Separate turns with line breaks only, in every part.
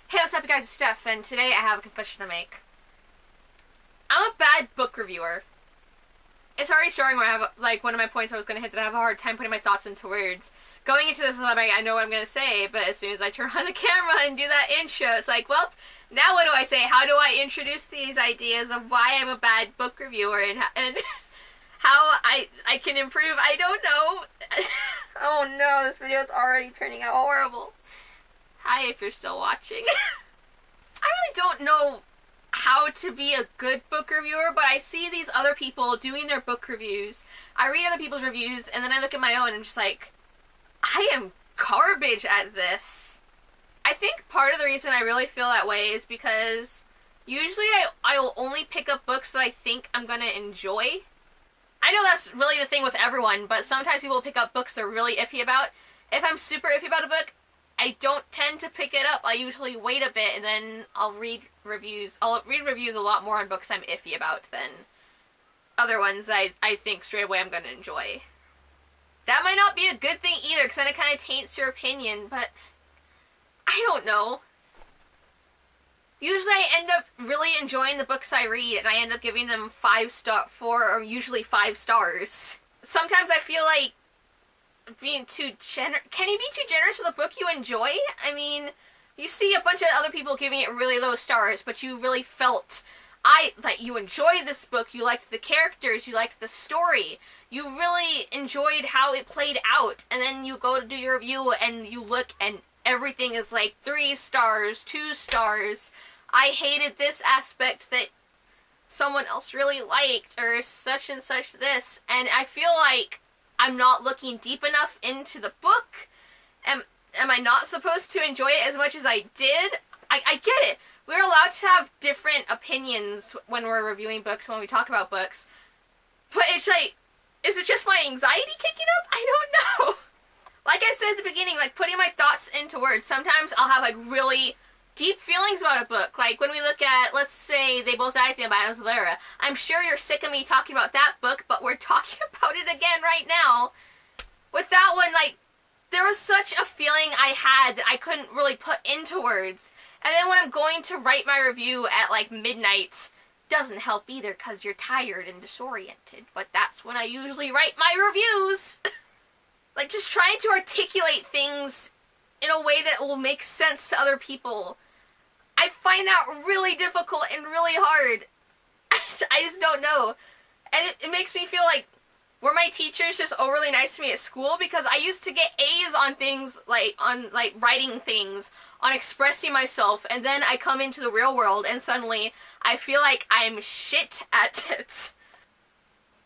Hey, what's up, you guys? It's Steph, and today I have a confession to make. I'm a bad book reviewer. It's already starting where I have, one of my points I was going to hit that I have a hard time putting my thoughts into words. Going into this, I know what I'm going to say, but as soon as I turn on the camera and do that intro, it's like, well, now what do I say? How do I introduce these ideas of why I'm a bad book reviewer and how I can improve? I don't know. Oh no, this video is already turning out horrible. Hi, if you're still watching. I really don't know how to be a good book reviewer, but I see these other people doing their book reviews. I read other people's reviews, and then I look at my own and I'm just like, I am garbage at this. I think part of the reason I really feel that way is because usually I will only pick up books that I think I'm going to enjoy. I know that's really the thing with everyone, but sometimes people pick up books they're really iffy about. If I'm super iffy about a book, I don't tend to pick it up. I usually wait a bit and then I'll read reviews. I'll read reviews a lot more on books I'm iffy about than other ones I think straight away I'm going to enjoy. That might not be a good thing either, because then it kind of taints your opinion, but I don't know. Usually I end up really enjoying the books I read, and I end up giving them 5 stars. Sometimes I feel like being too generous. Can you be too generous with a book you enjoy? I mean, you see a bunch of other people giving it really low stars, but you really felt that you enjoyed this book, you liked the characters, you liked the story, you really enjoyed how it played out, and then you go to do your review and you look and everything is like 3 stars, 2 stars, I hated this aspect that someone else really liked, or such and such this, and I feel like I'm not looking deep enough into the book. Am I not supposed to enjoy it as much as I did? I get it. We're allowed to have different opinions when we're reviewing books, when we talk about books. But it's like, is it just my anxiety kicking up? I don't know. Like I said at the beginning, putting my thoughts into words. Sometimes I'll have really deep feelings about a book. Like when we look at, let's say, They Both Die by Adams Valera. I'm sure you're sick of me talking about that book, but we're talking about it again right now. With that one, there was such a feeling I had that I couldn't really put into words. And then when I'm going to write my review at midnight, doesn't help either because you're tired and disoriented. But that's when I usually write my reviews. Just trying to articulate things in a way that will make sense to other people. I find that really difficult and really hard. I just don't know. And it makes me feel like, were my teachers just overly nice to me at school? Because I used to get A's on things, on writing things, on expressing myself, and then I come into the real world and suddenly I feel like I'm shit at it.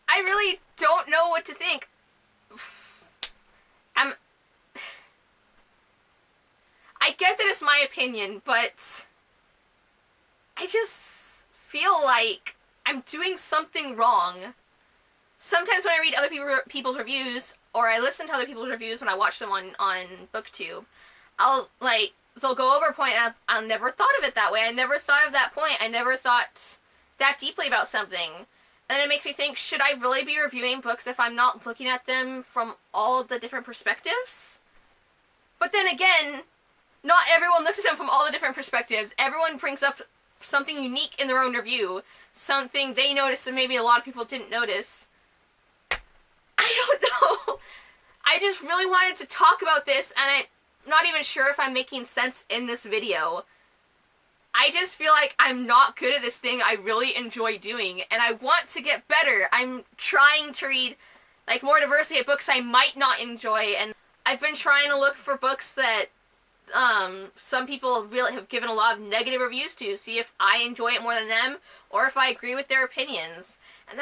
I really don't know what to think. I get that it's my opinion, but I just feel like I'm doing something wrong. Sometimes when I read other people's reviews, or I listen to other people's reviews when I watch them on BookTube, they'll go over a point and I never thought of it that way. I never thought of that point. I never thought that deeply about something. And it makes me think, should I really be reviewing books if I'm not looking at them from all the different perspectives? But then again, not everyone looks at them from all the different perspectives. Everyone brings up something unique in their own review. Something they noticed that maybe a lot of people didn't notice. I don't know. I just really wanted to talk about this, and I'm not even sure if I'm making sense in this video. I just feel like I'm not good at this thing I really enjoy doing, and I want to get better. I'm trying to read more diversity of books I might not enjoy, and I've been trying to look for books that some people really have given a lot of negative reviews to, see if I enjoy it more than them, or if I agree with their opinions. And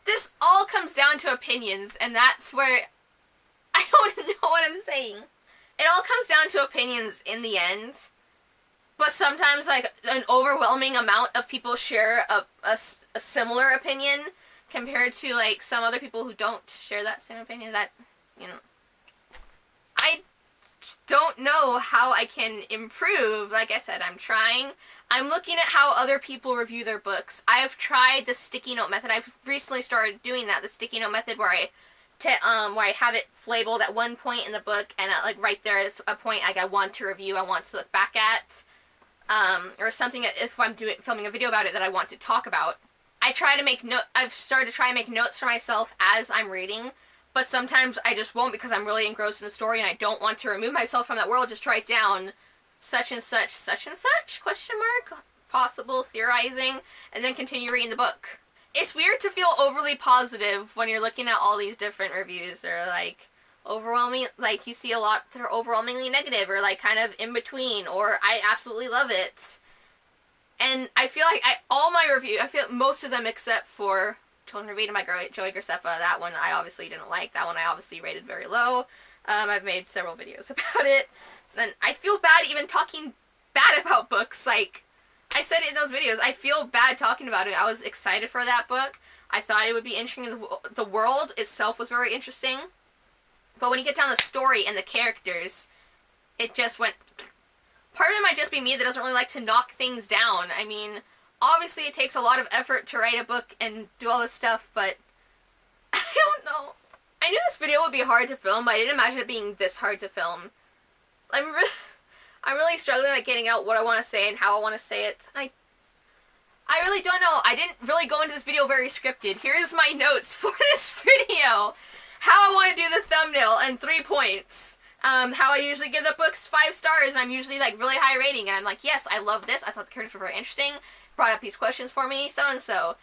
this all comes down to opinions, and that's where I don't know what I'm saying. It all comes down to opinions in the end, but sometimes an overwhelming amount of people share a similar opinion compared to some other people who don't share that same opinion. That, I don't know how I can improve. Like I said, I'm trying. I'm looking at how other people review their books. I've tried the sticky note method. I've recently started doing that, the sticky note method, where I where I have it labeled at one point in the book, and like right there is a point like I want to review, I want to look back at, or something if I'm filming a video about it that I want to talk about. I've started to try and make notes for myself as I'm reading, but sometimes I just won't because I'm really engrossed in the story and I don't want to remove myself from that world. Just write down such and such, question mark, possible theorizing, and then continue reading the book. It's weird to feel overly positive when you're looking at all these different reviews. They're like overwhelming, like you see a lot that are overwhelmingly negative or like kind of in between, or I absolutely love it. And I feel like I feel most of them except for Children of Eden by Joey Graceffa, that one I obviously didn't like. That one I obviously rated very low. I've made several videos about it. And I feel bad even talking bad about books. Like, I said it in those videos, I feel bad talking about it. I was excited for that book. I thought it would be interesting. The world itself was very interesting. But when you get down the story and the characters, it just went... Part of it might just be me that doesn't really like to knock things down. I mean, obviously it takes a lot of effort to write a book and do all this stuff, but I don't know. I knew this video would be hard to film, but I didn't imagine it being this hard to film. I'm really struggling at getting out what I want to say and how I want to say it. I really don't know. I didn't really go into this video very scripted. Here's my notes for this video. How I want to do the thumbnail and 3 points. How I usually give the books 5 stars. I'm usually like really high rating. And I'm like, yes, I love this. I thought the characters were very interesting. Brought up these questions for me, so and so.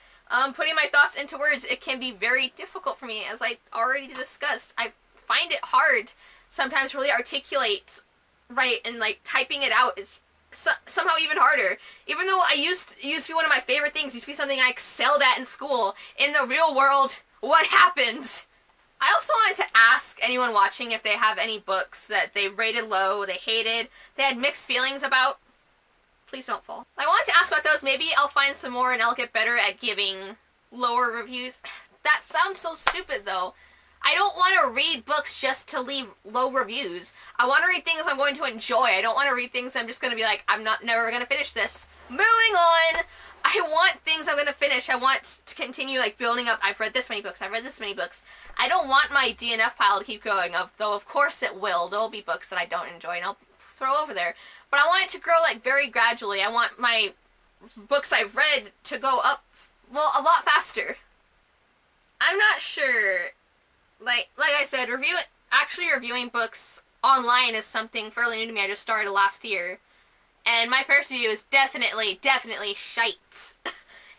Putting my thoughts into words, it can be very difficult for me, as I already discussed. I find it hard sometimes to really articulate right, and like typing it out is somehow even harder. Even though I used to be one of my favorite things, used to be something I excelled at in school, in the real world, what happens? I also wanted to ask anyone watching if they have any books that they rated low, they hated, they had mixed feelings about. Please don't fall. I wanted to ask about those. Maybe I'll find some more and I'll get better at giving lower reviews. That sounds so stupid though. I don't want to read books just to leave low reviews. I want to read things I'm going to enjoy. I don't want to read things I'm just going to be like, never going to finish this. Moving on. I want things I'm going to finish. I want to continue like building up. I've read this many books. I've read this many books. I don't want my DNF pile to keep going. Though of course it will. There'll be books that I don't enjoy and I'll throw over there. But I want it to grow like very gradually. I want my books I've read to go up, well, a lot faster. I'm not sure. Like I said, reviewing books online is something fairly new to me. I just started last year. And my first review is definitely shite.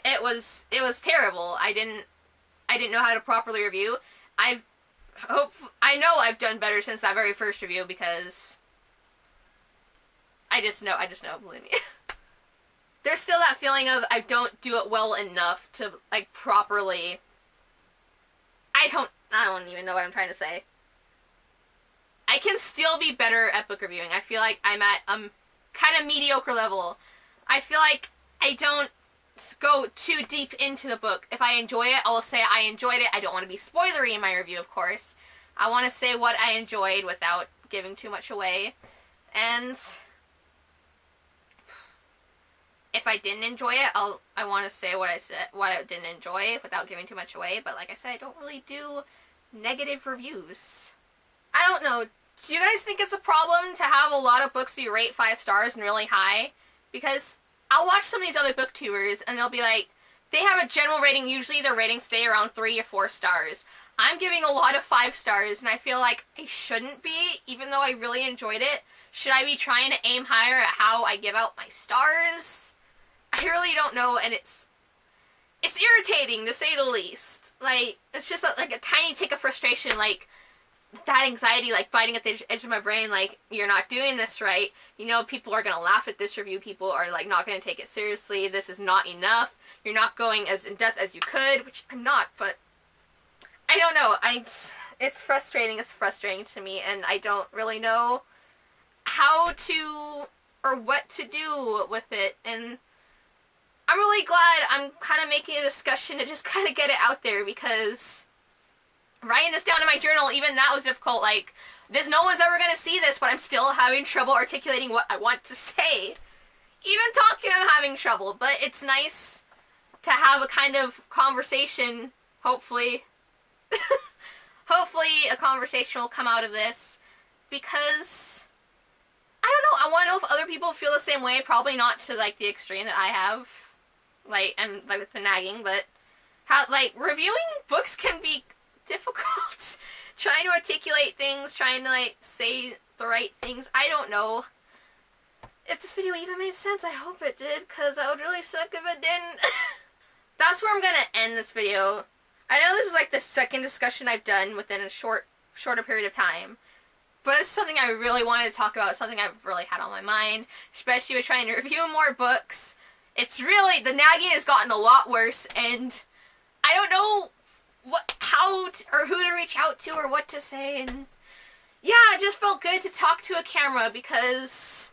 It was terrible. I didn't know how to properly review. I know I've done better since that very first review because I just know, believe me. There's still that feeling of I don't do it well enough to like properly. I don't even know what I'm trying to say. I can still be better at book reviewing. I feel like I'm at kind of mediocre level. I feel like I don't go too deep into the book. If I enjoy it, I will say I enjoyed it. I don't want to be spoilery in my review, of course. I want to say what I enjoyed without giving too much away. And if I didn't enjoy it, I want to say what I didn't enjoy without giving too much away. But like I said, I don't really do negative reviews. I don't know. Do you guys think it's a problem to have a lot of books you rate 5 stars and really high? Because I'll watch some of these other booktubers and they'll be like, they have a general rating, usually their ratings stay around 3 or 4 stars. I'm giving a lot of 5 stars and I feel like I shouldn't be, even though I really enjoyed it. Should I be trying to aim higher at how I give out my stars? I really don't know, and it's irritating to say the least. Like, it's just like a tiny tick of frustration, like that anxiety like biting at the edge of my brain, like, you're not doing this right. You know, people are gonna laugh at this review. People are like not gonna take it seriously. This is not enough. You're not going as in depth as you could, which I'm not, but I don't know. It's frustrating. It's frustrating to me, and I don't really know how to or what to do with it. And I'm really glad I'm kind of making a discussion to just kind of get it out there, because writing this down in my journal, even that was difficult. Like, no one's ever going to see this, but I'm still having trouble articulating what I want to say. Even talking, I'm having trouble, but it's nice to have a kind of conversation, hopefully. hopefully a conversation will come out of this, because I don't know, I want to know if other people feel the same way. Probably not to like the extreme that I have, like, and like with the nagging, but how like reviewing books can be difficult. Trying to articulate things, trying to like say the right things. I don't know if this video even made sense. I hope it did, because that would really suck if it didn't. That's where I'm gonna end this video. I know this is like the second discussion I've done within a shorter period of time, but it's something I really wanted to talk about, something I've really had on my mind, especially with trying to review more books. It's really, the nagging has gotten a lot worse, and I don't know or who to reach out to or what to say, and yeah, it just felt good to talk to a camera, because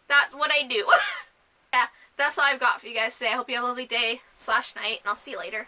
that's what I do. Yeah, that's all I've got for you guys today. I hope you have a lovely day / night, and I'll see you later.